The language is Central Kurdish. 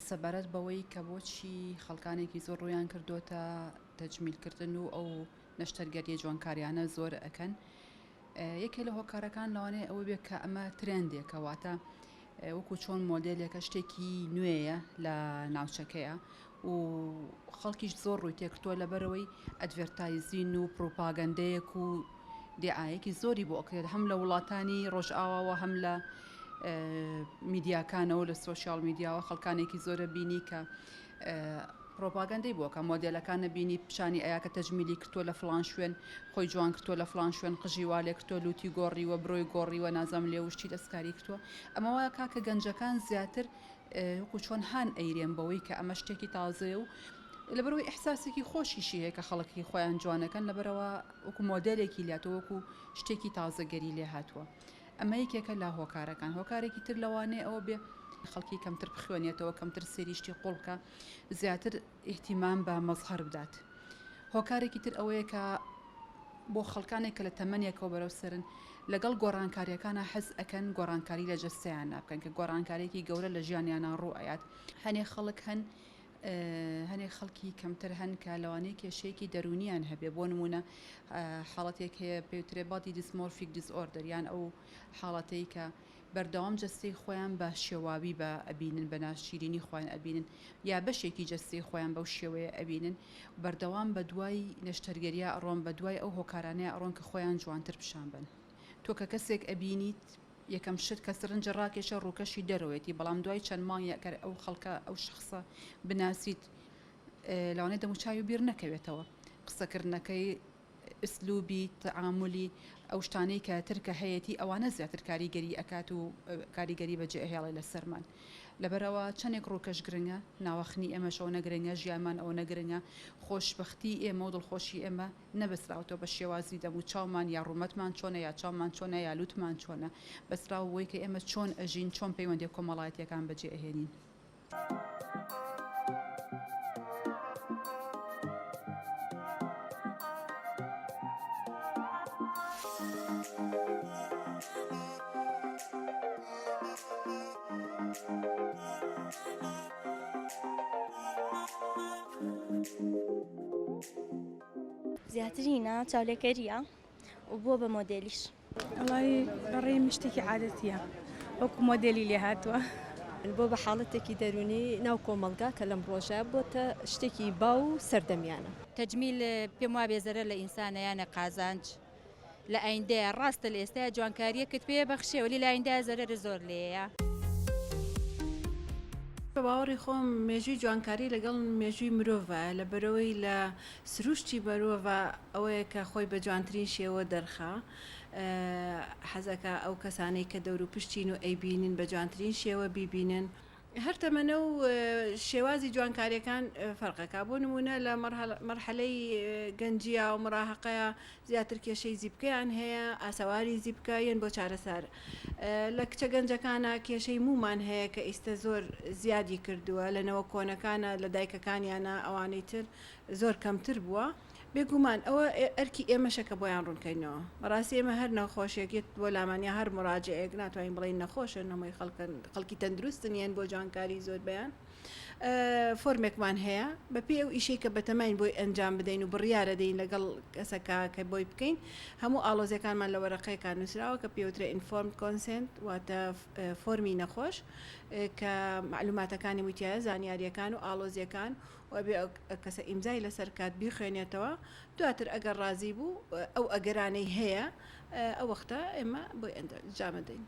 سەبارەت بەوەی کە بۆچی خەڵکانێکی زۆر ڕوویان کردوتە تەجمیلکردن و ئەو نەشتەرگەریە جوانکاریانە زۆر ئەکەن. یەکێ لە هۆکارەکان لەوانەیە ئەوە بێت کە ئەمە ترێندێکەواتە وەکو چۆن مۆدلێکە شتێکی نوێیە لە ناوچەکەیە و خەڵکیش زۆر ڕووی تێکردووە لەبەرەوەی ئەدڤێرتایزین و پرۆپاگەندەیەک و دیعایەکی زۆری بۆ ئەکرێت هەم لە وڵاتانی ڕۆژئاواوە هەم لە میدیاکانەوە لە سۆشیال میدیاوە خەڵکانێکی زۆرە بینی کە پرۆپاگەندەی بۆکە مۆدلەکانە بینی پیشانی ئەیە کە تەجمیلی کردووە لە فڵان شوێن خۆی جوان کردووە لە فڵان شوێن قژیوا لێ کردووە لوتی گۆڕیوە بڕۆی گۆڕیوە نازەم لێ وشتی دەستکاری کردووە ئەمە وایە کاکە گەنجەکان زیاتر وەکو چۆن هاان ئەیرێن بەوەی کە ئەمە شتێکی تازەیە و لەبەرەوەی ئەحساسێکی خۆشیشی هەیە کە خەڵکی خۆیان جوانەکەن لەبەرەوە وەکو مۆدلێکی لاتەوە وەکو شتێکی تازەگەری لێ هاتووە. ئەمە یەکێکە لە هۆکارەکان هۆکارێکی تر لەوانەیە ئەوە بێ خەڵکی کەمتر بخوێنێتەوە کەمتر سێریشتی قوڵکە زیاتر ئیحتیمام بە مەزهەر بدات. هۆکارێکی تر ئەوەیە کە بۆ خەڵکانێک کە لە تەمەنێکەوە بەرەو سەرن لەگەڵ گۆڕانکاریەکانە حەز ئەکەن گۆڕانکاری لە جەستەیان نابکەن کە گۆڕانکارێکی گەورە لە ژیانیانە ڕوو ئەیات هەنێ خەڵک هەنێک خەڵکی کەمتر هەن کە لەوانەیە کێشەیەکی دەرونیان هەبێ بۆ نمونە حاڵەتێک هەیە پێوترێ بادی دیسمۆرفیک دیسئۆردەر یان ئەو حاڵەتەی کە بەردەوام جەستەی خۆیان بە شێواوی بە ئەبینن بە ناشرینی خۆیان ئەبینن یا بەشێکی جەستەی خۆیان بەو شێوەیە ئەبینن بەردەوام بە دوای نەشتەرگەریە ئەڕۆن بە دوای ئەو هۆکارانەیە ئەڕۆن کە خۆیان جوانتر پیشان بن. تۆ کە کەسێک ئەبینیت یەکەم شت کە سرنجە ڕاکێشە ڕووکەشی دەرەوەیەتی بەڵام دوای چەند مانگێک ئەو خەڵکە ئەو شخصە بناسیت لەوانەیە دەموچاوی بیر نەکەوێتەوە قسەکردنەکەی ئسلوبی تەعاملی ئەو شتانەی کە ترکە هەیەی ئەوانە زیاتر کاریگەری ئەکات و کاریگەری بەجێ هێڵی لە سەرمان لەبەرەوە چەندێک ڕووکەش گرنگە ناوەخنی ئێمەش ئەو نەگرنگە ژیانمان ئەو نەگرنگە خۆشبەختی ئێمە و دڵخۆشی ئێمە نەبەسراوەوە بە شێوازی دەموچاومان یا ڕوومەتمان چۆنە یا چاومان چۆنە یا لوتمان چۆنە بەسراوەوەی کە ئێمە چۆن ئەژین چۆن پەیوەندی کۆمەڵایەتیەکان بەجێ ئەهێنین. زیاترینە چاولێکەریە و بۆ بە مۆدێلیش وڵی بەڕێم شتێکی عادەتیە وەکو مۆدێلی لێ هاتووە بۆ بە حاڵەتێکی دەرونی ناو کۆمەلگا کە لەم ڕۆژە بۆتە شتێکی باو سەردەمیانە. تەجمیل پێم وا بێزەرە لە ئینسانەیانە قازانج لە ئایندەیە ڕاستە لە ئێستا جوانکاریەکەت پێ بەخشێ ولی لە ئایندە زەرەرە زۆر لێیە. بە باوەڕی خۆم مێژووی جوانکاری لەگەڵ مێژووی مرۆڤە لە بەرەوەی لە سروشتی بەرۆڤە ئەوەیە کە خۆی بە جوانترین شێوە دەرخا حەزەکە ئەو کەسانەی کە دەور و پشتین و ئەیبینن بە جوانترین شێوە بیبینن. هەر تەمەنە و شێوازی جوانکاریەکان فەرقەکە بۆ نمونە لە مەرحەلەی گەنجیە و مراهقەیە زیاتر کێشەی زیبکەیان هەیە ئاسەواری زیبکە یەن بۆ چارەسەر لە کچە گەنجەکانە کێشەی مومان هەیە کە ئیستا زۆر زیادی کردووە لەنەوە کۆنەکانە لە دایکەکانیانە ئەوانەی تر زۆر کەمتر بووە بێگومان ئەوە ئەرکی ئێمەشەکە بۆیان ڕوونکەینەوە بەڕاستی ئێمە هەر نەخۆشیەکێت بۆ لامانیا هەر مراجعەیەک ناتوانین بڵین نەخۆشە نەمەی خەڵکی تەندروستن یان بۆ جوانکاری زۆر بەیان فۆرمێکمان هەیە بەپێ ئەو ئیشەی کە بەتەمەین بۆی ئەنجام بدەین و بڕیارە دەین لەگەڵ کەسەکە کە بۆی بکەین هەموو ئاڵۆزیەکانمان لە وەرەقەیەکان نووسراوە کە پێوترێ ئینفۆرمد کۆنسنت واتە فۆرمی نەخۆش کە معلوماتەکانی وتیایە زانیاریەکان و ئاڵۆزیەکان و ئەبێ کەسە ئیمزای لەسەر کات بیخوێنێتەوە دواتر ئەگەر ڕازی بوو ئەو ئەگەرانەی هەیە ئەو وەختە ئێمە بۆی ئەنجام دەین.